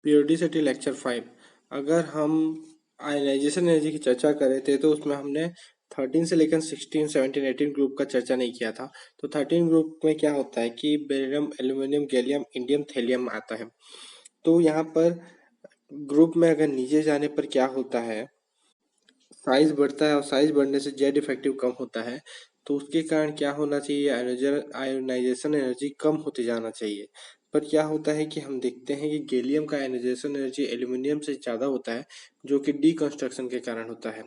Periodicity lecture 5। अगर हम ionization energy की चर्चा करे थे तो उसमें हमने 13 से लेकर 16, 17, 18 ग्रुप का चर्चा नहीं किया था। तो 13 ग्रुप में क्या होता है कि beryllium, aluminium, gallium, indium, thallium आता है। तो यहाँ पर ग्रुप में अगर नीचे जाने पर क्या होता है, साइज बढ़ता है और साइज बढ़ने से जेड इफेक्टिव कम होता है। तो उसके कारण क्या होना चाहिए, आयोनाइजेशन एनर्जी कम होते जाना चाहिए। पर क्या होता है कि हम देखते हैं कि गैलियम का आयोनाइजेशन एनर्जी एल्यूमिनियम से ज़्यादा होता है, जो कि डीकंस्ट्रक्शन के कारण होता है।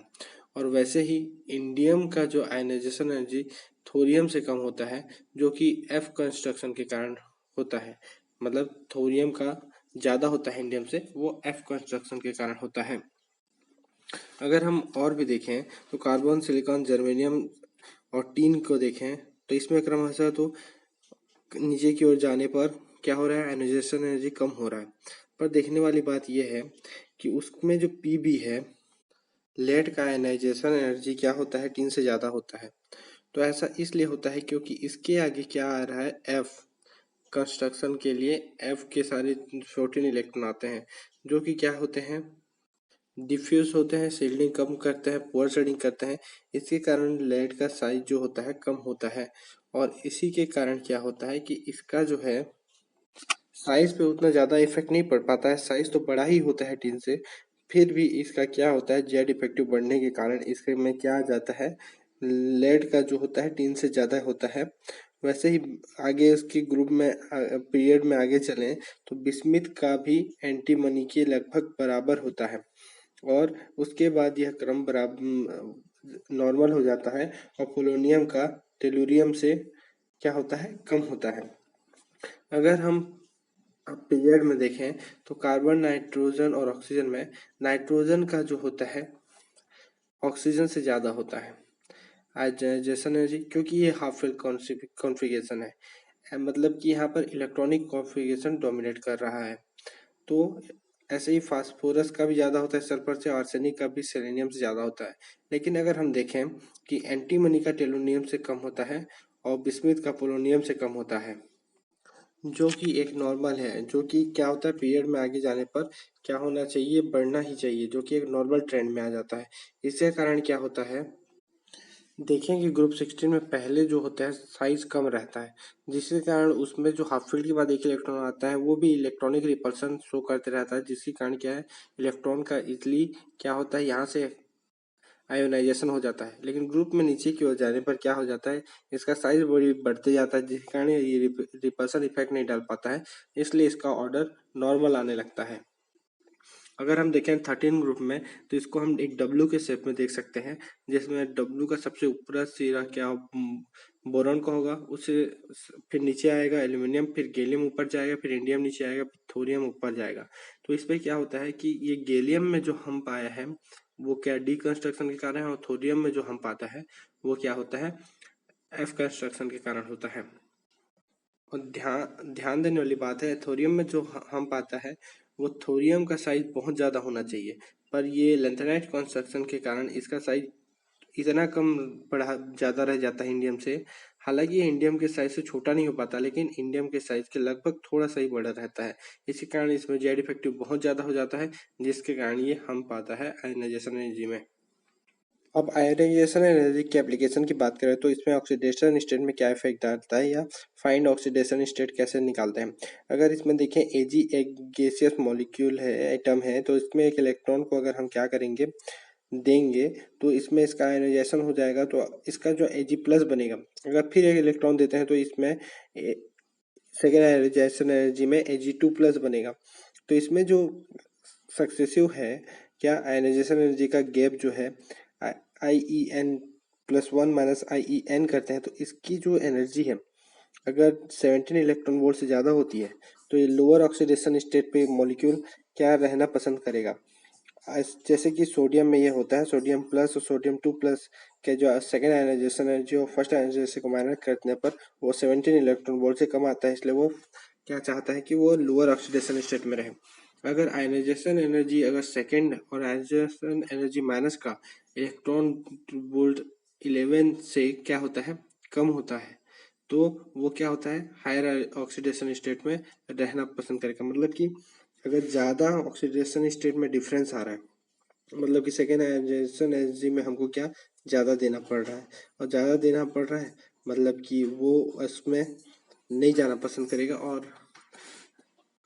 और वैसे ही इंडियम का जो आयोनाइजेशन एनर्जी थोरियम से कम होता है, जो कि एफ कंस्ट्रक्शन के कारण होता है। मतलब थोरियम का ज़्यादा होता है इंडियम से, वो एफ कंस्ट्रक्शन के कारण होता है। अगर हम और भी देखें तो कार्बन, सिलिकॉन, जर्मेनियम और टीन को देखें तो इसमें क्रमशः तो नीचे की ओर जाने पर क्या हो रहा है, आयोनाइजेशन एनर्जी कम हो रहा है। पर देखने वाली बात यह है कि उसमें जो पीबी है, लेड का आयोनाइजेशन एनर्जी क्या होता है, टीन से ज़्यादा होता है। तो ऐसा इसलिए होता है क्योंकि इसके आगे क्या आ रहा है, एफ कंस्ट्रक्शन के लिए एफ के सारे 14 इलेक्ट्रॉन आते हैं, जो कि क्या होते हैं, डिफ्यूज होते हैं, शील्डिंग कम करते हैं, पुअर शेडिंग करते हैं। इसके कारण लेड का साइज जो होता है कम होता है। और इसी के कारण क्या होता है कि इसका जो है साइज पे उतना ज़्यादा इफेक्ट नहीं पड़ पाता है। साइज तो बड़ा ही होता है टीन से, फिर भी इसका क्या होता है, जेड इफेक्टिव बढ़ने के कारण इसके में क्या आ जाता है, लेड का जो होता है टीन से ज़्यादा होता है। वैसे ही आगे इसके ग्रुप में पीरियड में आगे चलें तो बिस्मिथ का भी एंटीमनी के लगभग बराबर होता है। और उसके बाद यह क्रम बराबर नॉर्मल हो जाता है और पोलोनियम का टेलुरियम से क्या होता है, कम होता है। अगर हम पीरियड में देखें तो कार्बन, नाइट्रोजन और ऑक्सीजन में नाइट्रोजन का जो होता है ऑक्सीजन से ज़्यादा होता है आयनाइजेशन एनर्जी, क्योंकि ये हाफ फिल कॉन्फ़िगरेशन है। मतलब कि यहाँ पर इलेक्ट्रॉनिक कॉन्फ़िगरेशन डोमिनेट कर रहा है। तो ऐसे ही फास्फोरस का भी ज़्यादा होता है सल्फर से, आर्सेनिक का भी सेलेनियम से ज़्यादा होता है। लेकिन अगर हम देखें कि एंटीमनी का टेलुनियम से कम होता है और बिस्मिथ का पोलोनियम से कम होता है, जो कि एक नॉर्मल है, जो कि क्या होता है पीरियड में आगे जाने पर क्या होना चाहिए, बढ़ना ही चाहिए, जो कि एक नॉर्मल ट्रेंड में आ जाता है। इसके कारण क्या होता है, देखें कि ग्रुप 16 में पहले जो होता है साइज कम रहता है, जिसके कारण उसमें जो हाफ फील्ड के बाद एक इलेक्ट्रॉन आता है वो भी इलेक्ट्रॉनिक रिपल्सन शो करते रहता है, जिसके कारण क्या है, इलेक्ट्रॉन का इजली क्या होता है, यहाँ से आयोनाइजेशन हो जाता है। लेकिन ग्रुप में नीचे की ओर जाने पर क्या हो जाता है, इसका साइज बड़ी बढ़ते जाता है, जिसके कारण ये रिपल्सन इफेक्ट नहीं डाल पाता है, इसलिए इसका ऑर्डर नॉर्मल आने लगता है। अगर हम देखें 13 ग्रुप में तो इसको हम एक डब्लू के शेप में देख सकते हैं, जिसमें डब्लू का सबसे ऊपर सिरा क्या बोरॉन का होगा, उससे फिर नीचे आएगा एल्यूमिनियम, फिर गैलियम ऊपर जाएगा, फिर इंडियम नीचे आएगा, फिर थोरियम ऊपर जाएगा। तो इस पर क्या होता है कि ये गैलियम में जो हम पाया है वो क्या डीकंस्ट्रक्शन के कारण है, और थोरियम में जो हम पाता है वो क्या होता है, एफ कंस्ट्रक्शन के कारण होता है। और ध्यान ध्यान देने वाली बात है, थोरियम में जो हम पाता है वो थोरियम का साइज बहुत ज़्यादा होना चाहिए, पर ये लेंथेनाइट कंस्ट्रक्शन के कारण इसका साइज इतना कम बढ़ा ज़्यादा रह जाता है इंडियम से। हालांकि ये इंडियम के साइज से छोटा नहीं हो पाता, लेकिन इंडियम के साइज के लगभग थोड़ा सा ही बड़ा रहता है। इसी कारण इसमें जेड इफेक्टिव बहुत ज़्यादा हो जाता है, जिसके कारण ये हम पाता है आयनाइजेशन एनर्जी में। अब आयोनाइजेशन एनर्जी की एप्लीकेशन की बात करें तो इसमें ऑक्सीडेशन स्टेट में क्या इफेक्ट डालता है, या फाइंड ऑक्सीडेशन स्टेट कैसे निकालते हैं। अगर इसमें देखें Ag एक गैसियस मॉलिक्यूल है, एटम है, तो इसमें एक इलेक्ट्रॉन को अगर हम क्या करेंगे, देंगे, तो इसमें इसका आयोनाइजेशन हो जाएगा, तो इसका जो Ag प्लस बनेगा। अगर फिर एक इलेक्ट्रॉन देते हैं तो इसमें सेकेंड आयोनाइजेशन एनर्जी में Ag2 प्लस बनेगा। तो इसमें जो सक्सेसिव है, क्या आयोनाइजेशन एनर्जी का गैप जो है IEN+1 माइनस IEN करते हैं, तो इसकी जो एनर्जी है अगर 17 इलेक्ट्रॉन वोल्ट से ज़्यादा होती है तो ये लोअर ऑक्सीडेशन स्टेट पे मॉलिक्यूल क्या रहना पसंद करेगा। जैसे कि सोडियम में ये होता है, सोडियम प्लस और सोडियम 2 प्लस के जो सेकेंड आयनाइजेशन एनर्जी और फर्स्ट आयनाइजेशन को माइनस करने पर वो 17 इलेक्ट्रॉन वोल्ट से कम आता है, इसलिए वो क्या चाहता है कि वो लोअर ऑक्सीडेशन स्टेट में रहे। अगर आयनाइजेशन एनर्जी अगर सेकेंड और आयनाइजेशन एनर्जी माइनस का इलेक्ट्रॉन वोल्ट 11 से क्या होता है, कम होता है, तो वो क्या होता है, हायर ऑक्सीडेशन स्टेट में रहना पसंद करेगा। मतलब कि अगर ज़्यादा ऑक्सीडेशन स्टेट में डिफरेंस आ रहा है, मतलब कि सेकेंड आयोनाइजेशन एनर्जी में हमको क्या ज़्यादा देना पड़ रहा है, और ज़्यादा देना पड़ रहा है मतलब कि वो उसमें नहीं जाना पसंद करेगा, और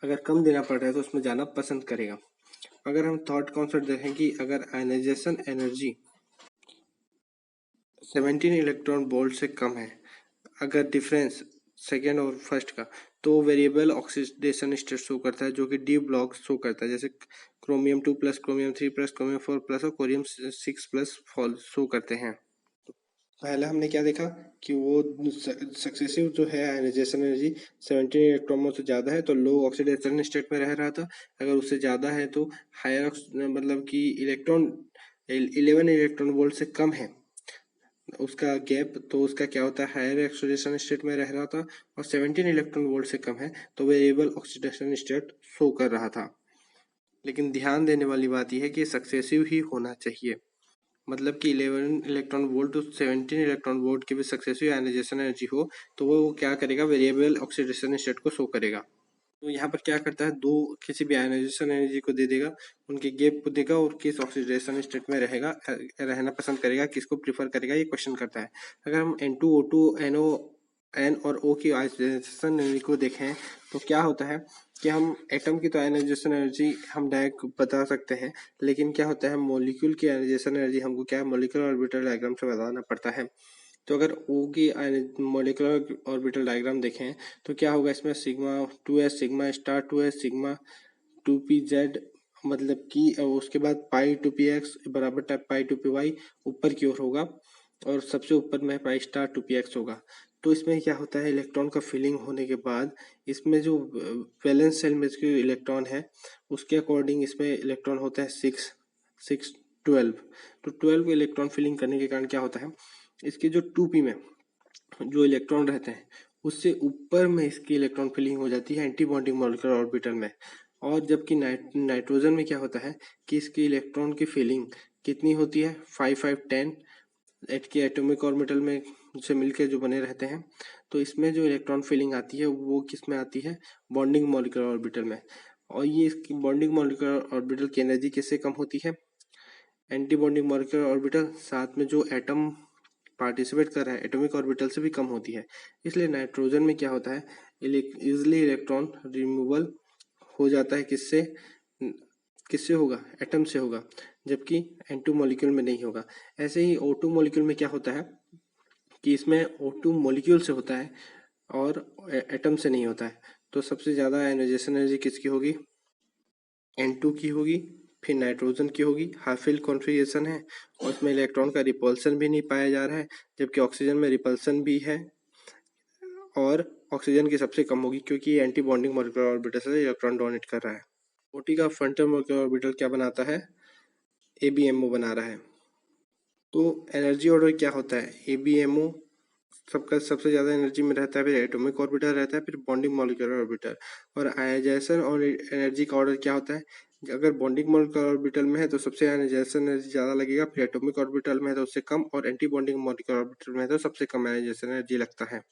अगर कम देना पड़ रहा है तो उसमें जाना पसंद करेगा। अगर हम थर्ड कॉन्सेप्ट देखें कि अगर आयनाइजेशन एनर्जी 17 इलेक्ट्रॉन वोल्ट से कम है, अगर डिफरेंस सेकेंड और फर्स्ट का, तो वेरिएबल ऑक्सीडेशन स्टेट शो करता है जो कि डी ब्लॉक शो करता है, जैसे क्रोमियम 2+, क्रोमियम 3+, क्रोमियम 4+ और कोरियम 6+ फॉल शो करते हैं। पहले हमने क्या देखा कि वो सक्सेसिव जो है आयनाइजेशन एनर्जी 17 इलेक्ट्रॉनों से ज़्यादा है तो लो ऑक्सीडेशन स्टेट में रह रहा था, अगर उससे ज़्यादा है तो हायर मतलब कि इलेक्ट्रॉन 11 इलेक्ट्रॉन वोल्ट से कम है उसका गैप, तो उसका क्या होता है हायर ऑक्सीडेशन स्टेट में रह रहा था, और 17 इलेक्ट्रॉन वोल्ट से कम है तो वेरिएबल ऑक्सीडेशन स्टेट शो कर रहा था। लेकिन ध्यान देने वाली बात यह है कि सक्सेसिव ही होना चाहिए, मतलब कि 11 इलेक्ट्रॉन वोल्ट तो 17 इलेक्ट्रॉन वोल्ट की भी सक्सेसिव आयनाइजेशन एनर्जी हो तो वो क्या करेगा, वेरिएबल ऑक्सीडेशन स्टेट को शो करेगा। तो यहाँ पर क्या करता है, दो किसी भी आयनाइजेशन एनर्जी को दे देगा, उनके गैप को देगा और किस ऑक्सीडेशन स्टेट में रहेगा, रहना पसंद करेगा, किसको प्रीफर करेगा, ये क्वेश्चन करता है। अगर हम N2O2 NO N और O की आयनाइजेशन एनर्जी को देखें तो क्या होता है कि हम एटम की तो आयनाइजेशन एनर्जी हम डायरेक्ट बता सकते हैं, लेकिन क्या होता है मॉलिक्यूल की आयनाइजेशन एनर्जी हमको क्या है मॉलिक्यूलर ऑर्बिटल डायग्राम से बताना पड़ता है। तो अगर O की मॉलिक्यूलर ऑर्बिटल डायग्राम देखें तो क्या होगा, इसमें sigma 2s, sigma star 2s, sigma 2p z, मतलब कि उसके बाद पाई 2px बराबर पाई 2py ऊपर की ओर होगा, और सबसे ऊपर में पाई स्टार 2px होगा। तो इसमें क्या होता है, इलेक्ट्रॉन का फिलिंग होने के बाद इसमें जो वैलेंस शेल में जो इलेक्ट्रॉन है उसके अकॉर्डिंग इसमें इलेक्ट्रॉन होता है 6 6 12। तो 12 इलेक्ट्रॉन फिलिंग करने के कारण क्या होता है, इसके जो 2p में जो इलेक्ट्रॉन रहते हैं उससे ऊपर में इसकी इलेक्ट्रॉन फिलिंग हो जाती है एंटी बॉन्डिंग मॉलिक्यूलर ऑर्बिटल में। और जबकि नाइट्रोजन में क्या होता है कि इसकी इलेक्ट्रॉन की फिलिंग कितनी होती है, 5 5 10 एट के एटॉमिक ऑर्बिटल में से मिलकर जो बने रहते हैं। तो इसमें जो इलेक्ट्रॉन फिलिंग आती है वो किस में आती है, बॉन्डिंग मॉलिक्यूलर ऑर्बिटल में। और ये इसकी बॉन्डिंग मॉलिक्यूलर ऑर्बिटल की एनर्जी किससे कम होती है, एंटी बॉन्डिंग मॉलिक्यूलर ऑर्बिटल साथ में जो एटम पार्टिसिपेट कर रहा है एटॉमिक ऑर्बिटल से भी कम होती है। इसलिए नाइट्रोजन में क्या होता है, इजिली इलेक्ट्रॉन रिमूवल हो जाता है, किससे किससे होगा, एटम से होगा, जबकि N2 मॉलिक्यूल में नहीं होगा। ऐसे ही O2 मॉलिक्यूल में क्या होता है कि इसमें O2 मॉलिक्यूल से होता है और एटम से नहीं होता है। तो सबसे ज़्यादा आयनाइजेशन एनर्जी किसकी होगी, N2 की होगी, फिर नाइट्रोजन की होगी, हाफिल कॉन्फ़िगरेशन है और इसमें इलेक्ट्रॉन का रिपल्सन भी नहीं पाया जा रहा है, जबकि ऑक्सीजन में रिपल्सन भी है, और ऑक्सीजन की सबसे कम होगी क्योंकि एंटी बॉन्डिंग मॉलिक्यूलर ऑर्बिटल से इलेक्ट्रॉन डोनेट कर रहा है। ओटी का फ्रंटल मॉलिक्यूलर ऑर्बिटल क्या बनाता है, ABMO बना रहा है। तो एनर्जी ऑर्डर क्या होता है, ABMO सबका सबसे ज़्यादा एनर्जी में रहता है, फिर एटॉमिक ऑर्बिटल रहता है, फिर बॉन्डिंग मॉलिक्यूलर ऑर्बिटल। और आयनाइजेशन और एनर्जी का ऑर्डर क्या होता है, अगर बॉन्डिंग मॉलिक्यूलर ऑर्बिटल में है तो सबसे आयनाइजेशन एनर्जी ज़्यादा लगेगा, फिर एटॉमिक ऑर्बिटल में है तो उससे कम, और एंटी बॉन्डिंग मॉलिक्यूलर ऑर्बिटल में है तो सबसे कम आयनाइजेशन एनर्जी लगता है।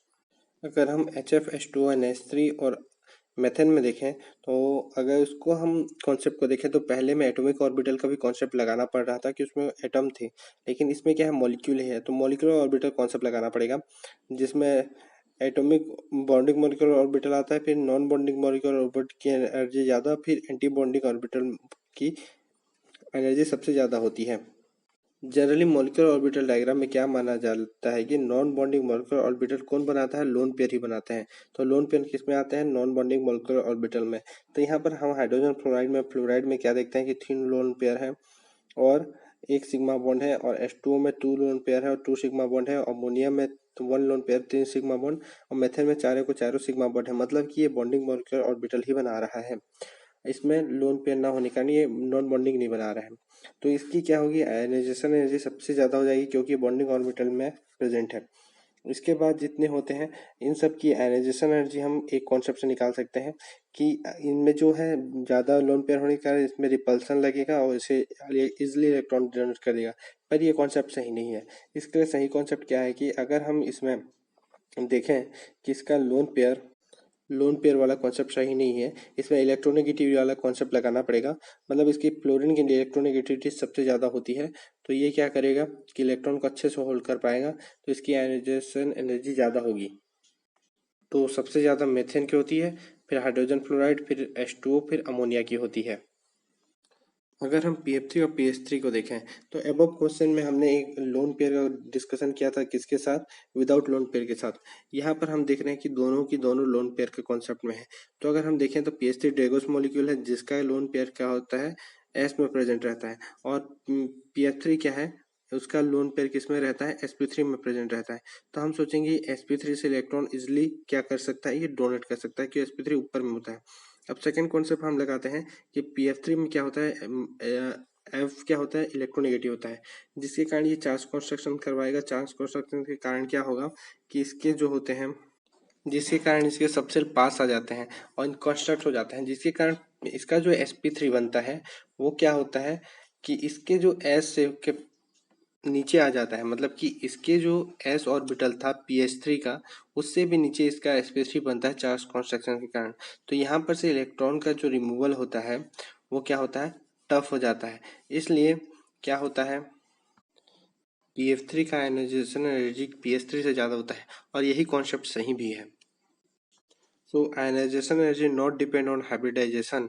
अगर हम HF H2O NH3 और मेथन में देखें तो अगर उसको हम कॉन्सेप्ट को देखें तो पहले में एटॉमिक ऑर्बिटल का भी कॉन्सेप्ट लगाना पड़ रहा था कि उसमें एटम थे, लेकिन इसमें क्या है मॉलिक्यूल है तो मॉलिक्यूलर ऑर्बिटल कॉन्सेप्ट लगाना पड़ेगा, जिसमें एटॉमिक बॉन्डिंग मॉलिक्यूलर ऑर्बिटल आता है, फिर नॉन बॉन्डिंग मॉलिक्यूलर ऑर्बिटल की एनर्जी ज़्यादा, फिर एंटी बॉन्डिंग ऑर्बिटल की एनर्जी सबसे ज़्यादा होती है। जनरली मॉलिक्यूलर ऑर्बिटल डायग्राम में क्या माना जाता है कि नॉन बॉन्डिंग मॉलिक्यूलर ऑर्बिटल कौन बनाता है, लोन पेयर ही बनाते हैं। तो लोन पेयर किस में आते हैं, नॉन बॉन्डिंग मॉलिक्यूलर ऑर्बिटल में। तो यहाँ पर हम हाइड्रोजन फ्लोराइड में क्या देखते हैं कि 3 लोन पेयर है और 1 सिग्मा बॉन्ड है, और H2O में 2 लोन पेयर है और 2 सिग्मा बॉन्ड है, अमोनियम में 1 लोन पेयर 3 सिग्मा बॉन्ड, और मेथेन में चारों को चारों सिग्मा बॉन्ड है, मतलब कि ये बॉन्डिंग मॉलिक्यूलर ऑर्बिटल ही बना रहा है। इसमें लोन पेयर ना होने के कारण ये नॉन बॉन्डिंग नहीं बना रहा है। तो इसकी क्या होगी, आयनाइजेशन एनर्जी सबसे ज़्यादा हो जाएगी क्योंकि बॉन्डिंग ऑर्बिटल में प्रेजेंट है। इसके बाद जितने होते हैं इन सब की आयनाइजेशन एनर्जी हम एक कॉन्सेप्ट से निकाल सकते हैं कि इनमें जो है ज़्यादा लोन पेयर होने के कारण इसमें रिपल्सन लगेगा और इसे इजिली इलेक्ट्रॉन जनरेट करेगा, पर ये कॉन्सेप्ट सही नहीं है। इसके लिए सही कॉन्सेप्ट क्या है कि अगर हम इसमें देखें कि इसका लोन पेयर लोन पेयर वाला कॉन्सेप्ट सही नहीं है, इसमें इलेक्ट्रोनेगेटिविटी वाला कॉन्सेप्ट लगाना पड़ेगा। मतलब इसकी फ्लोरीन की इलेक्ट्रोनेगेटिविटी सबसे ज़्यादा होती है, तो ये क्या करेगा कि इलेक्ट्रॉन को अच्छे से होल्ड कर पाएगा, तो इसकी आयनाइजेशन एनर्जी ज़्यादा होगी। तो सबसे ज़्यादा मीथेन की होती है, फिर हाइड्रोजन फ्लोराइड, फिर H2O, फिर अमोनिया की होती है। अगर हम PF3 और PS3 को देखें तो अबव क्वेश्चन में हमने एक लोन पेयर का डिस्कशन किया था, किसके साथ, विदाउट लोन पेयर के साथ। यहाँ पर हम देख रहे हैं कि दोनों की दोनों लोन पेयर के कॉन्सेप्ट में है। तो अगर हम देखें तो PS3 ड्रेगोस मॉलिक्यूल है, जिसका लोन पेयर क्या होता है, एस में प्रेजेंट रहता है। और PF3 क्या है, उसका लोन पेयर किस में रहता है, sp3 में प्रेजेंट रहता है। तो हम सोचेंगे sp3 से इलेक्ट्रॉन इजिली क्या कर सकता है, ये डोनेट कर सकता है, कि sp3 ऊपर में होता है। अब सेकंड कॉन्सेप्ट हम लगाते हैं कि PF3 में क्या होता है, एफ क्या होता है, इलेक्ट्रोनेगेटिव होता है, जिसके कारण ये चार्ज कंस्ट्रक्शन करवाएगा। चार्ज कंस्ट्रक्शन के कारण क्या होगा कि इसके जो होते हैं, जिसके कारण इसके सबसेल पास आ जाते हैं और कंस्ट्रक्ट हो जाते हैं, जिसके कारण इसका जो sp3 बनता है वो क्या होता है कि इसके जो s से के नीचे आ जाता है। मतलब कि इसके जो s ऑर्बिटल था PH3 का, उससे भी नीचे इसका sp3 बनता है चार्ज कंस्ट्रक्शन के कारण। तो यहाँ पर से इलेक्ट्रॉन का जो रिमूवल होता है वो क्या होता है, टफ हो जाता है। इसलिए क्या होता है, PF3 का आयनाइजेशन एनर्जी PS3 से ज़्यादा होता है, और यही कॉन्सेप्ट सही भी है। So ionization energy not depend on hybridization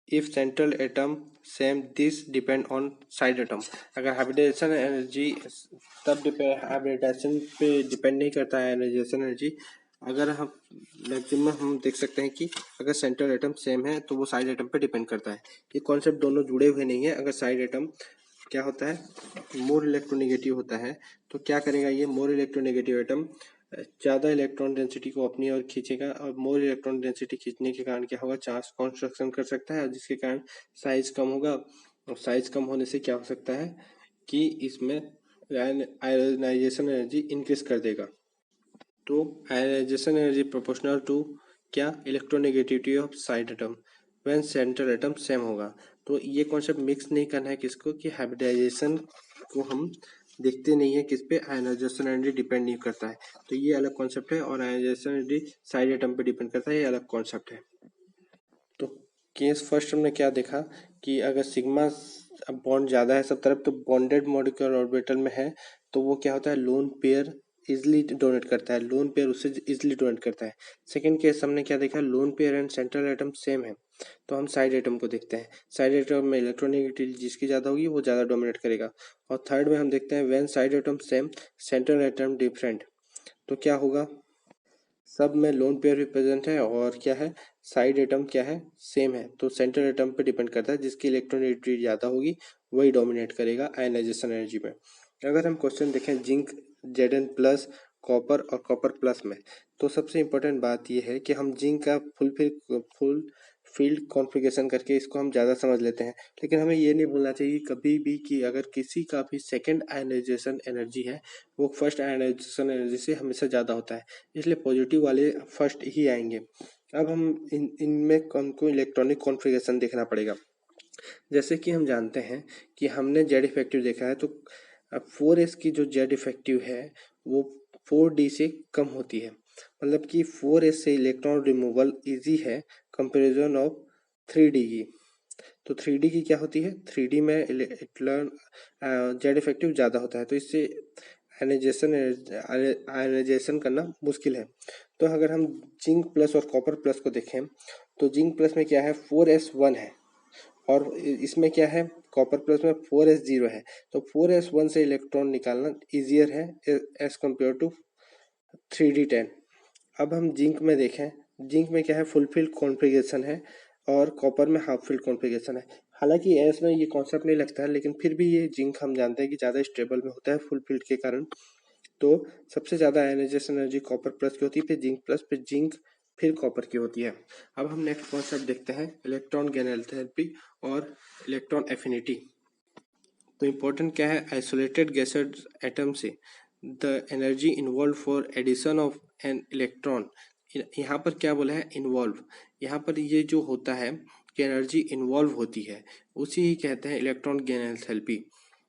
if central atom same, this depend on side atom. अगर हाइब्रिडाइजेशन एनर्जी तब हाइब्रिडाइजेशन पे डिपेंड नहीं करता है आयनाइजेशन एनर्जी, अगर हम मैक्सिमम हम देख सकते हैं कि अगर सेंट्रल एटम सेम है तो वो साइड एटम पे डिपेंड करता है। ये कॉन्सेप्ट दोनों जुड़े हुए नहीं है। अगर साइड एटम क्या होता है, मोर इलेक्ट्रोनेगेटिव होता है, तो क्या करेगा ये मोर इलेक्ट्रोनेगेटिव एटम ज़्यादा इलेक्ट्रॉन डेंसिटी को अपनी ओर खींचेगा, और मोर इलेक्ट्रॉन डेंसिटी खींचने के कारण क्या होगा, चार्ज कंस्ट्रक्शन कर सकता है, जिसके कारण साइज कम होगा। और साइज कम होने से क्या हो सकता है कि इसमें आयनाइजेशन एनर्जी इंक्रीज कर देगा। तो आयनाइजेशन एनर्जी प्रोपोर्शनल टू क्या, electronegativity of side atom when central atom same होगा। तो ये कॉन्सेप्ट मिक्स नहीं करना है किसको, कि हाइब्रिडाइजेशन को हम देखते नहीं है किस पे, आयनाइजेशन एनर्जी डिपेंड नहीं करता है, तो ये अलग कॉन्सेप्ट है। और आयनाइजेशन एनर्जी साइड एटम पे डिपेंड करता है, ये अलग कॉन्सेप्ट है। तो केस फर्स्ट हमने क्या देखा कि अगर सिग्मा बॉन्ड ज़्यादा है सब तरफ, तो बॉन्डेड मॉलिक्यूलर ऑर्बिटल में है, तो वो क्या होता है, लोन पेयर इजिली डोनेट करता है, लोन पेयर उससे इजिली डोनेट करता है। सेकंड केस हमने क्या देखा, lone pair and central atom same है, तो हम साइड एटम को देखते हैं। साइड एटम में इलेक्ट्रोनेगेटिविटी जिसकी ज़्यादा होगी वो ज़्यादा डोमिनेट करेगा। और थर्ड में हम देखते हैं when side atom same central atom different, तो क्या होगा, सब में लोन पेयर भी प्रेजेंट है, और क्या है, साइड एटम क्या है, सेम है, तो सेंट्रल एटम पे डिपेंड करता है, जिसकी इलेक्ट्रोनेगेटिविटी ज़्यादा होगी वही डोमिनेट करेगा आयनाइजेशन एनर्जी में। अगर हम क्वेश्चन देखें जिंक Zn प्लस, कॉपर और कॉपर प्लस में, तो सबसे इम्पोर्टेंट बात यह है कि हम जिंक का फुल फील्ड कॉन्फ़िगरेशन करके इसको हम ज़्यादा समझ लेते हैं। लेकिन हमें ये नहीं भूलना चाहिए कभी भी कि अगर किसी का भी सेकेंड आयनाइजेशन एनर्जी है वो फर्स्ट आयनाइजेशन एनर्जी से हमेशा ज़्यादा होता है, इसलिए पॉजिटिव वाले फर्स्ट ही आएंगे। अब हम इनमें हमको इलेक्ट्रॉनिक कॉन्फ़िगरेशन देखना पड़ेगा। जैसे कि हम जानते हैं कि हमने जेड इफेक्टिव देखा है, तो 4s की जो जेड इफेक्टिव है वो 4d से कम होती है। मतलब कि 4s से इलेक्ट्रॉन रिमूवल इजी है कंपेरिजन ऑफ 3d की। तो 3d की क्या होती है, 3d में इलेक्ट्रॉन जेड इफेक्टिव ज़्यादा होता है, तो इससे आयनाइजेशन करना मुश्किल है। तो अगर हम जिंक प्लस और कॉपर प्लस को देखें, तो जिंक प्लस में क्या है, 4s1 है, और इसमें क्या है, कॉपर प्लस में 4s0 है, तो 4s1 से इलेक्ट्रॉन निकालना इजियर है एज कम्पेयर टू 3d10। अब हम जिंक में देखें, जिंक में क्या है, फुल फील्ड कॉन्फ़िगरेशन है, और कॉपर में हाफ फील्ड कॉन्फ़िगरेशन है। हालांकि एस में ये कॉन्सेप्ट नहीं लगता है, लेकिन फिर भी ये जिंक हम जानते हैं कि ज़्यादा स्टेबल में होता है फुल फील्ड के कारण। तो सबसे ज़्यादा आयनाइजेशन एनर्जी कॉपर प्लस की होती है, फिर जिंक प्लस, फिर जिंक, फिर कॉपर की होती है। अब हम नेक्स्ट कॉन्सेप्ट देखते हैं इलेक्ट्रॉन गेन एंथैल्पी और इलेक्ट्रॉन एफिनिटी। तो इम्पोर्टेंट क्या है, आइसोलेटेड गैसेड एटम से the energy involve for addition of an electron, यहाँ पर क्या बोला है, इन्वॉल्व, यहाँ पर ये जो होता है कि एनर्जी इन्वॉल्व होती है, उसी ही कहते हैं इलेक्ट्रॉन गेन एंथैल्पी।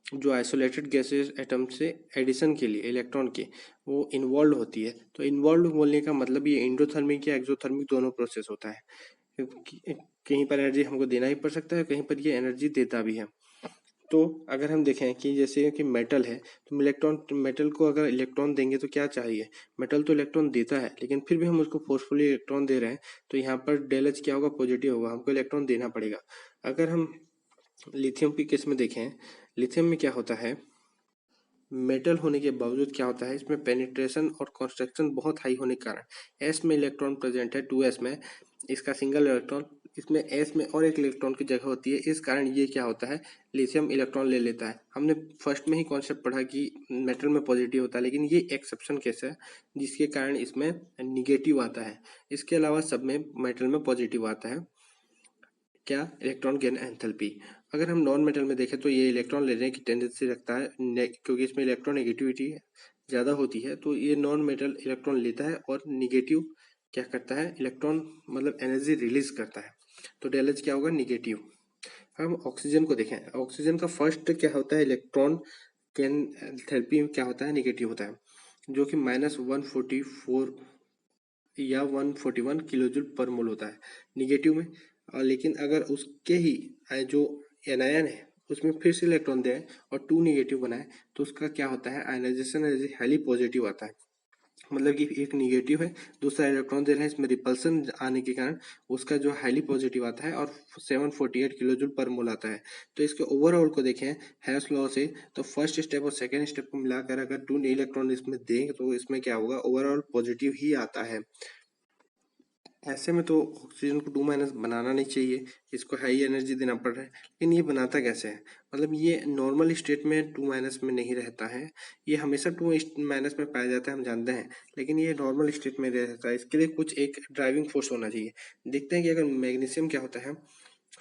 जो आइसोलेटेड गैसेस एटम से एडिशन के लिए इलेक्ट्रॉन के वो इन्वॉल्व होती है। तो इन्वॉल्व बोलने का मतलब ये एंडोथर्मिक या एक्सोथर्मिक दोनों प्रोसेस होता है। कहीं पर एनर्जी हमको देना ही पड़ सकता है, कहीं पर ये एनर्जी देता भी है। तो अगर हम देखें कि जैसे कि मेटल है, तो मेटल को अगर इलेक्ट्रॉन देंगे तो क्या चाहिए, मेटल तो इलेक्ट्रॉन देता है लेकिन फिर भी हम उसको फोर्सफुली इलेक्ट्रॉन दे रहे हैं, तो यहाँ पर डेल एच क्या होगा, पॉजिटिव होगा, हमको इलेक्ट्रॉन देना पड़ेगा। अगर हम लिथियम के केस में देखें, लिथियम में क्या होता है, मेटल होने के बावजूद क्या होता है, इसमें पेनिट्रेशन और कंस्ट्रक्शन बहुत हाई होने के कारण एस में इलेक्ट्रॉन प्रेजेंट है, 2s में इसका सिंगल इलेक्ट्रॉन, इसमें एस में और एक इलेक्ट्रॉन की जगह होती है, इस कारण ये क्या होता है, लिथियम इलेक्ट्रॉन ले लेता है। हमने फर्स्ट में ही कॉन्सेप्ट पढ़ा कि मेटल में पॉजिटिव होता है, लेकिन ये एक्सेप्शन केस है जिसके कारण इसमें निगेटिव आता है। इसके अलावा सब में मेटल में पॉजिटिव आता है। क्या, इलेक्ट्रॉन गेन एंथैल्पी। अगर हम नॉन मेटल में देखें तो ये इलेक्ट्रॉन लेने की टेंडेंसी रखता है, क्योंकि इसमें इलेक्ट्रॉन नेगेटिविटी ज़्यादा होती है, तो ये नॉन मेटल इलेक्ट्रॉन लेता है और निगेटिव क्या करता है, इलेक्ट्रॉन मतलब एनर्जी रिलीज करता है। तो डेल एच क्या होगा, निगेटिव। हम ऑक्सीजन को देखें, ऑक्सीजन का फर्स्ट क्या होता है, इलेक्ट्रॉन गेन एंथैल्पी क्या होता है, निगेटिव होता है, जो कि -144 या 141 किलो जूल पर मोल होता है निगेटिव में। और लेकिन अगर उसके ही जो एनायन है उसमें फिर से इलेक्ट्रॉन दें और 2 निगेटिव बनाए, तो उसका क्या होता है, आयनाइजेशन एनर्जी हाईली पॉजिटिव आता है। मतलब कि एक निगेटिव है, दूसरा इलेक्ट्रॉन दे रहे हैं, इसमें रिपल्सन आने के कारण उसका जो हाईली पॉजिटिव आता है और 748 किलो जूल पर मोल आता है। तो इसके ओवरऑल को देखें हैश लॉ से, तो फर्स्ट स्टेप और सेकेंड स्टेप को मिलाकर अगर 2 इलेक्ट्रॉन इसमें दें तो इसमें क्या होगा, ओवरऑल पॉजिटिव ही आता है। ऐसे में तो ऑक्सीजन को 2- बनाना नहीं चाहिए, इसको हाई एनर्जी देना पड़ रहा है, लेकिन ये बनाता कैसे है, मतलब ये नॉर्मल स्टेट में 2- में नहीं रहता है, ये हमेशा 2- में पाया जाता है, हम जानते हैं, लेकिन ये नॉर्मल स्टेट में रहता है। इसके लिए कुछ एक ड्राइविंग फोर्स होना चाहिए। देखते हैं कि अगर मैग्नीशियम क्या होता है,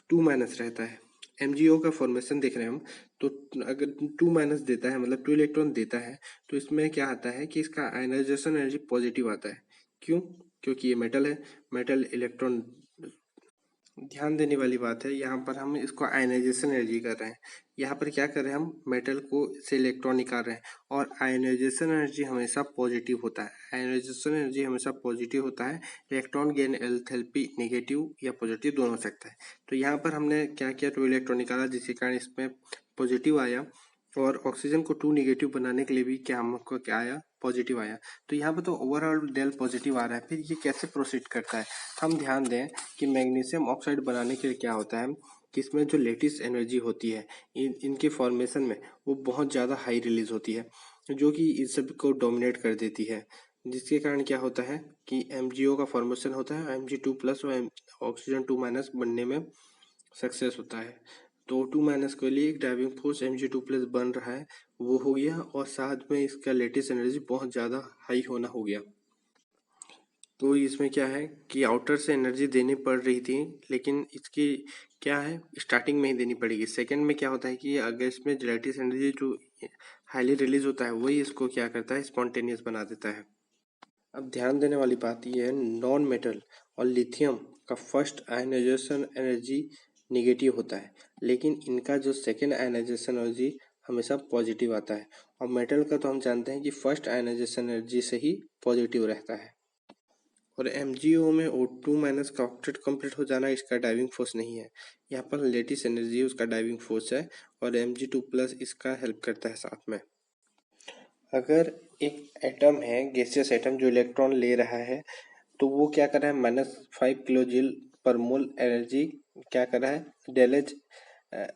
2- रहता है, MgO का फॉर्मेशन देख रहे हैं हम, तो अगर 2- देता है मतलब 2 इलेक्ट्रॉन देता है, तो इसमें क्या आता है कि इसका आयनाइजेशन एनर्जी पॉजिटिव आता है। क्यों, क्योंकि ये मेटल है, मेटल इलेक्ट्रॉन, ध्यान देने वाली बात है, यहाँ पर हम इसको आयनाइजेशन एनर्जी कर रहे हैं, यहाँ पर क्या कर रहे हैं, हम मेटल को से इलेक्ट्रॉन निकाल रहे हैं, और आयनाइजेशन एनर्जी हमेशा पॉजिटिव होता है, आयनाइजेशन एनर्जी हमेशा पॉजिटिव होता है, इलेक्ट्रॉन गेन एंथैल्पी नेगेटिव या पॉजिटिव दोनों हो सकता है। तो यहाँ पर हमने क्या किया, 2 इलेक्ट्रॉन निकाला जिसके कारण इसमें पॉजिटिव आया, और ऑक्सीजन को 2 निगेटिव बनाने के लिए भी क्या हमको क्या आया, पॉजिटिव आया। तो यहाँ पर तो ओवरऑल डेल पॉजिटिव आ रहा है, फिर ये कैसे प्रोसीड करता है, हम ध्यान दें कि मैग्नीशियम ऑक्साइड बनाने के लिए क्या होता है कि इसमें जो लेटिस एनर्जी होती है इनके फॉर्मेशन में, वो बहुत ज़्यादा हाई रिलीज होती है, जो कि इस सब को डोमिनेट कर देती है, जिसके कारण क्या होता है कि MgO का फॉर्मेशन होता है, Mg2+ और ऑक्सीजन 2- बनने में सक्सेस होता है। तो 2- के लिए एक ड्राइविंग फोर्स Mg2+ बन रहा है, वो हो गया, और साथ में इसका लेटेस्ट एनर्जी बहुत ज़्यादा हाई होना हो गया। तो इसमें क्या है कि आउटर से एनर्जी देनी पड़ रही थी, लेकिन इसकी क्या है, स्टार्टिंग में ही देनी पड़ेगी। सेकंड में क्या होता है कि अगर इसमें लेटेस्ट एनर्जी जो हाईली रिलीज होता है वही इसको क्या करता है, स्पॉन्टेनियस बना देता है। अब ध्यान देने वाली बात यह है, नॉन मेटल और लिथियम का फर्स्ट आयनाइजेशन एनर्जी निगेटिव होता है, लेकिन इनका जो सेकेंड आयनाइजेशन एनर्जी हमेशा पॉजिटिव आता है, और मेटल का तो हम जानते हैं कि फर्स्ट आयनाइजेशन एनर्जी से ही पॉजिटिव रहता है। और MgO में O2- का ऑक्टेट कंप्लीट हो जाना इसका ड्राइविंग फोर्स नहीं है, यहाँ पर लेटेस्ट एनर्जी उसका ड्राइविंग फोर्स है, और Mg2+ इसका हेल्प करता है साथ में। अगर एक एटम है, गैसियस एटम जो इलेक्ट्रॉन ले रहा है, तो वो क्या कर रहा है, -5 किलो जूल पर मोल एनर्जी क्या कर रहा है, डेलेज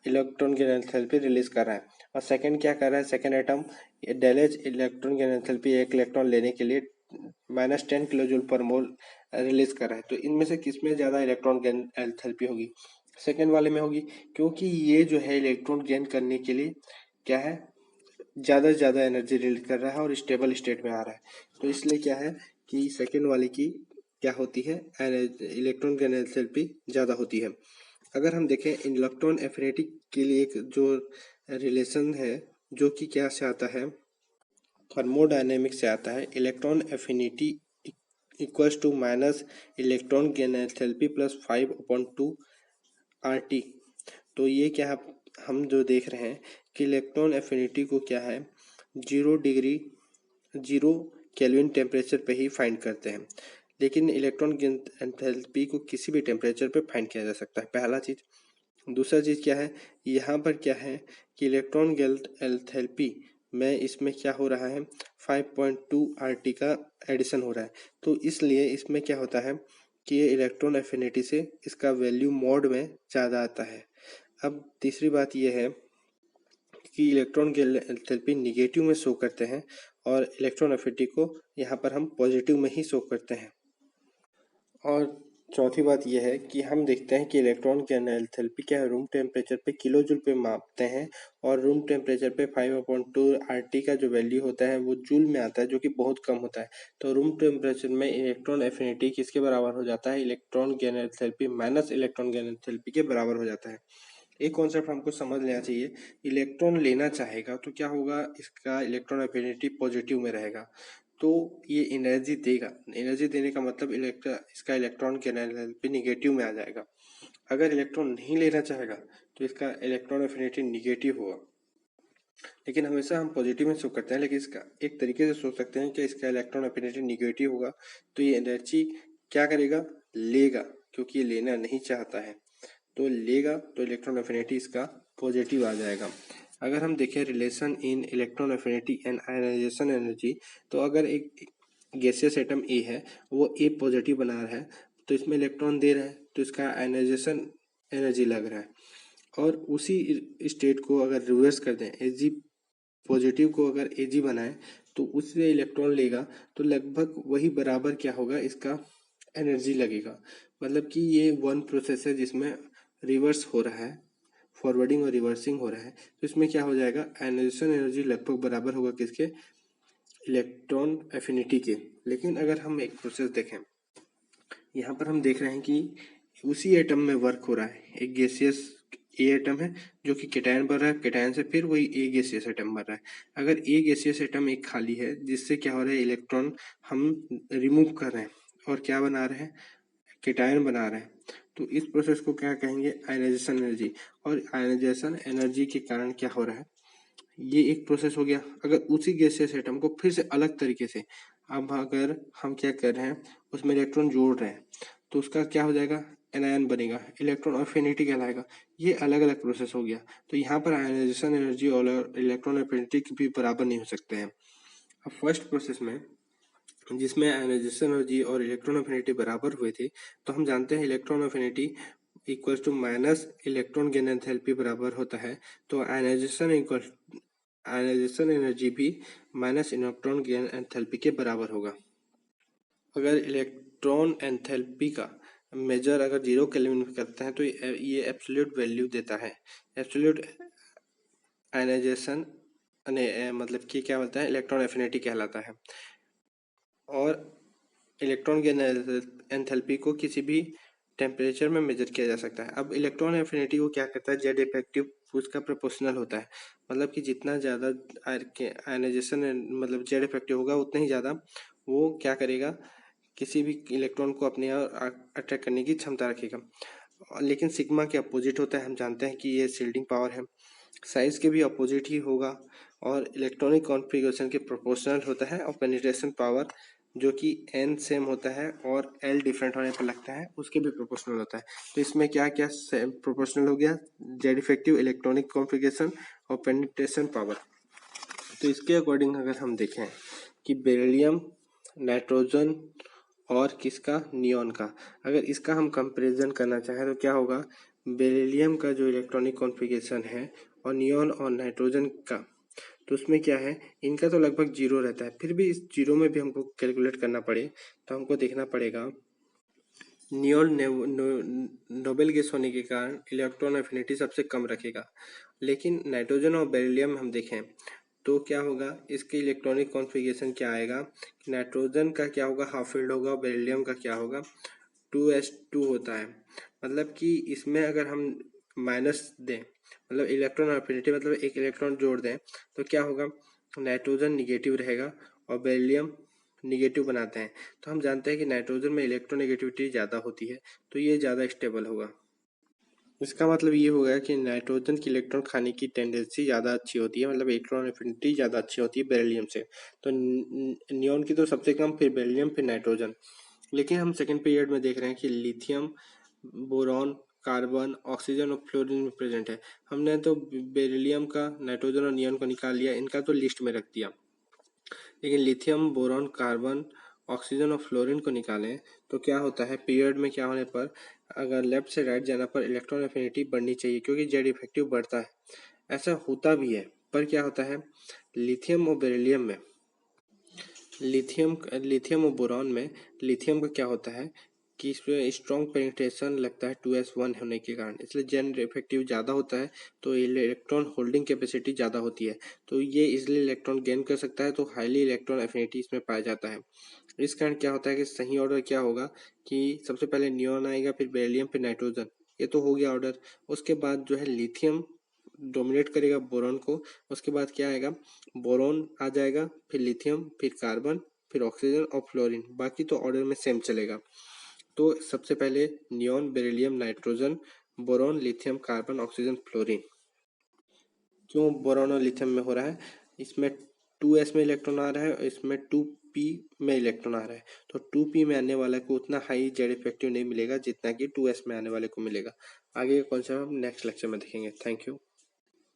इलेक्ट्रॉन की एंथैल्पी रिलीज कर रहा है। और सेकंड क्या कर रहा है, सेकंड एटम डेलेज इलेक्ट्रॉन की एंथैल्पी एक इलेक्ट्रॉन लेने के लिए -10 किलो जूल पर मोल रिलीज कर रहा है। तो इनमें से किसमें ज़्यादा इलेक्ट्रॉन गेन एंथैल्पी होगी, सेकंड वाले में होगी, क्योंकि ये जो है इलेक्ट्रॉन गेन करने के लिए क्या है, ज़्यादा से ज़्यादा एनर्जी रिलीज कर रहा है और स्टेबल स्टेट में आ रहा है। तो इसलिए क्या है कि सेकेंड वाले की क्या होती है, इलेक्ट्रॉन की एंथैल्पी ज़्यादा होती है। अगर हम देखें इलेक्ट्रॉन एफिनिटी के लिए एक जो रिलेशन है, जो कि क्या से आता है, थर्मोडायनेमिक्स से आता है, electron affinity equals to minus electron gain enthalpy +5/2 RT। तो ये क्या हम जो देख रहे हैं कि इलेक्ट्रॉन एफिनिटी को क्या है, 0 केल्विन टेम्परेचर पे ही फाइंड करते हैं, लेकिन इलेक्ट्रॉन की एंथैल्पी को किसी भी टेम्परेचर पे फाइंड किया जा सकता है, पहला चीज़। दूसरा चीज़ क्या है, यहाँ पर क्या है कि इलेक्ट्रॉन एंथैल्पी में इसमें क्या हो रहा है, 5.2 RT का एडिशन हो रहा है, तो इसलिए इसमें क्या होता है कि ये इलेक्ट्रॉन एफिनिटी से इसका वैल्यू मॉड में ज़्यादा आता है। अब तीसरी बात ये है कि इलेक्ट्रॉन के एंथैल्पी निगेटिव में शो करते हैं और इलेक्ट्रॉन एफिनिटी को यहाँ पर हम पॉजिटिव में ही शो करते हैं। और चौथी बात यह है कि हम देखते हैं कि इलेक्ट्रॉन के एंथैल्पी क्या है, रूम टेम्परेचर पे किलो जूल पे मापते हैं और रूम टेम्परेचर पे 5/2 RT का जो वैल्यू होता है वो जूल में आता है, जो कि बहुत कम होता है। तो रूम टेम्परेचर में इलेक्ट्रॉन एफिनिटी किसके बराबर हो जाता है, electron gain enthalpy minus electron gain enthalpy के बराबर हो जाता है। एक कॉन्सेप्ट हमको समझ लेना चाहिए, इलेक्ट्रॉन लेना चाहेगा तो क्या होगा, इसका इलेक्ट्रॉन एफिनिटी पॉजिटिव में रहेगा, तो ये एनर्जी देगा। एनर्जी देने का मतलब इसका इलेक्ट्रॉन की एनर्जी निगेटिव में आ जाएगा। अगर इलेक्ट्रॉन नहीं लेना चाहेगा तो इसका इलेक्ट्रॉन एफिनिटी निगेटिव होगा, लेकिन हमेशा हम पॉजिटिव में शो करते हैं। लेकिन इसका एक तरीके से सोच सकते हैं कि इसका इलेक्ट्रॉन एफिनिटी निगेटिव होगा, तो ये एनर्जी क्या करेगा, लेगा, क्योंकि ये लेना नहीं चाहता है, तो लेगा, तो इलेक्ट्रॉन एफिनिटी इसका पॉजिटिव आ जाएगा। अगर हम देखें relation in electron affinity and ionization energy, तो अगर एक गैसियस एटम ए है, वो ए पॉजिटिव बना रहा है, तो इसमें इलेक्ट्रॉन दे रहा है, तो इसका आयनाइजेशन एनर्जी लग रहा है। और उसी स्टेट को अगर रिवर्स कर दें, एजी पॉजिटिव को अगर एजी बनाए तो उससे इलेक्ट्रॉन लेगा, तो लगभग वही बराबर क्या होगा, इसका एनर्जी लगेगा। मतलब कि ये वन प्रोसेस है जिसमें रिवर्स हो रहा है, फॉरवर्डिंग और रिवर्सिंग हो रहा है, तो इसमें क्या हो जाएगा, आयनाइजेशन एनर्जी लगभग बराबर होगा किसके, इलेक्ट्रॉन एफिनिटी के। लेकिन अगर हम एक प्रोसेस देखें, यहाँ पर हम देख रहे हैं कि उसी एटम में वर्क हो रहा है, एक गैसियस ए एटम है जो कि केटायन बन रहा है, केटायन से फिर वही ए गैसियस एटम बन रहा है। अगर ए गैसियस एटम एक खाली है, जिससे क्या हो रहा है, इलेक्ट्रॉन हम रिमूव कर रहे हैं और क्या बना रहे हैं, केटायन बना रहे हैं, तो इस प्रोसेस को क्या कहेंगे, आयनाइजेशन एनर्जी। और आयनाइजेशन एनर्जी के कारण क्या हो रहा है, ये एक प्रोसेस हो गया। अगर उसी गैसियस एटम को फिर से अलग तरीके से, अब अगर हम क्या कर रहे हैं, उसमें इलेक्ट्रॉन जोड़ रहे हैं, तो उसका क्या हो जाएगा, एनायन बनेगा, इलेक्ट्रॉन एफिनिटी कहलाएगा। ये अलग अलग प्रोसेस हो गया, तो यहाँ पर आयनाइजेशन एनर्जी और इलेक्ट्रॉन एफिनिटी भी बराबर नहीं हो सकते हैं। अब फर्स्ट प्रोसेस में जिसमें आयनाइजेशन एनर्जी और इलेक्ट्रॉन एफिनिटी बराबर हुए थे, तो हम जानते हैं electron affinity equal to minus electron gain enthalpy बराबर होता है, तो आयनाइजेशन एनर्जी भी माइनस इलेक्ट्रॉन गेन एंथैल्पी के बराबर होगा। अगर इलेक्ट्रॉन एंथैल्पी का मेजर अगर 0 केल्विन में करते हैं तो ये एब्सोल्यूट वैल्यू देता है, एब्सोल्यूट आयनाइजेशन मतलब कि क्या बोलता है, इलेक्ट्रॉन एफिनिटी कहलाता है। और इलेक्ट्रॉन की एंथैल्पी को किसी भी टेम्परेचर में मेजर किया जा सकता है। अब इलेक्ट्रॉन एफिनिटी को क्या करता है, जेड इफेक्टिव उसका प्रोपोर्शनल होता है, मतलब कि जितना ज़्यादा आयनाइजेशन मतलब जेड इफेक्टिव होगा, उतना ही ज़्यादा वो क्या करेगा, किसी भी इलेक्ट्रॉन को अपने अट्रैक्ट करने की क्षमता रखेगा। लेकिन सिग्मा के अपोजिट होता है, हम जानते हैं कि ये शील्डिंग पावर है, साइज के भी अपोजिट ही होगा, और इलेक्ट्रॉनिक कॉन्फ़िगरेशन के प्रोपोर्शनल होता है, और पेनिट्रेशन पावर जो कि n सेम होता है और l डिफरेंट होने पर लगता है, उसके भी प्रोपोर्शनल होता है। तो इसमें क्या क्या सेम प्रोपोर्शनल हो गया, जेड इफेक्टिव, इलेक्ट्रॉनिक कॉन्फ़िगरेशन और पेनिट्रेशन पावर। तो इसके अकॉर्डिंग अगर हम देखें कि बेरिलियम, नाइट्रोजन और किसका, नियॉन का, अगर इसका हम कंपैरिजन करना चाहें तो क्या होगा, बेरिलियम का जो इलेक्ट्रॉनिक कॉन्फ़िगरेशन है और नियॉन और नाइट्रोजन का, तो उसमें क्या है, इनका तो लगभग 0 रहता है, फिर भी इस 0 में भी हमको कैलकुलेट करना पड़े तो हमको देखना पड़ेगा, नियॉन नोबेल गैस होने के कारण इलेक्ट्रॉन एफिनिटी सबसे कम रखेगा। लेकिन नाइट्रोजन और बेरिलियम हम देखें तो क्या होगा, इसके इलेक्ट्रॉनिक कॉन्फ़िगरेशन क्या आएगा, नाइट्रोजन का क्या होगा, हाफ फील्ड होगा, और बेरिलियम का क्या होगा, 2s2 होता है। मतलब कि इसमें अगर हम माइनस दें, मतलब इलेक्ट्रॉन एफिनिटी मतलब एक इलेक्ट्रॉन जोड़ दें, तो क्या होगा, नाइट्रोजन निगेटिव रहेगा और बेरिलियम निगेटिव बनाते हैं। तो हम जानते हैं कि नाइट्रोजन में इलेक्ट्रोनेगेटिविटी ज़्यादा होती है, तो ये ज़्यादा स्टेबल होगा। इसका मतलब ये होगा कि नाइट्रोजन की इलेक्ट्रॉन खाने की टेंडेंसी ज़्यादा अच्छी होती है, मतलब इलेक्ट्रॉन एफिनिटी ज़्यादा अच्छी होती है बेरिलियम से। तो नियॉन की तो सबसे कम, फिर बेरिलियम, फिर नाइट्रोजन। लेकिन हम सेकंड पीरियड में देख रहे हैं कि लिथियम, बोरॉन, कार्बन, ऑक्सीजन और फ्लोरीन में प्रेजेंट है। हमने तो बेरिलियम का, नाइट्रोजन और नियॉन को निकाल लिया, इनका तो लिस्ट में रख दिया। लेकिन लिथियम, बोरॉन, कार्बन, ऑक्सीजन और फ्लोरीन को निकालें तो क्या होता है, पीरियड में क्या होने पर, अगर लेफ्ट से राइट जाना पर इलेक्ट्रॉन एफिनिटी बढ़नी चाहिए क्योंकि जेड इफेक्टिव बढ़ता है। ऐसा होता भी है, पर क्या होता है, लिथियम और बेरिलियम में, लिथियम और बोरॉन में लिथियम का क्या होता है कि इसमें स्ट्रॉन्ग पेनिट्रेशन लगता है 2s1 होने के कारण, इसलिए जेन इफेक्टिव ज़्यादा होता है, तो इलेक्ट्रॉन होल्डिंग कैपेसिटी ज़्यादा होती है, तो ये इजिली इलेक्ट्रॉन गेन कर सकता है, तो हाईली इलेक्ट्रॉन एफिनिटी इसमें पाया जाता है। इस कारण क्या होता है कि सही ऑर्डर क्या होगा कि सबसे पहले नियॉन आएगा, फिर बेरिलियम, फिर नाइट्रोजन, ये तो हो गया ऑर्डर। उसके बाद जो है लिथियम डोमिनेट करेगा बोरॉन को, उसके बाद क्या आएगा, बोरॉन आ जाएगा, फिर लिथियम, फिर कार्बन, फिर ऑक्सीजन और फ्लोरीन, बाकी तो ऑर्डर में सेम चलेगा। तो सबसे पहले neon, beryllium, nitrogen, boron, lithium, carbon, oxygen, fluorine. क्यों बोरॉन और लिथियम में हो रहा है, इसमें 2s में इलेक्ट्रॉन आ रहा है और इसमें 2p में इलेक्ट्रॉन आ रहा है, तो 2p में आने वाला को उतना हाई जेड इफेक्टिव नहीं मिलेगा जितना कि 2s में आने वाले को मिलेगा। आगे का कॉन्सेप्ट हम नेक्स्ट लेक्चर में देखेंगे। Thank you.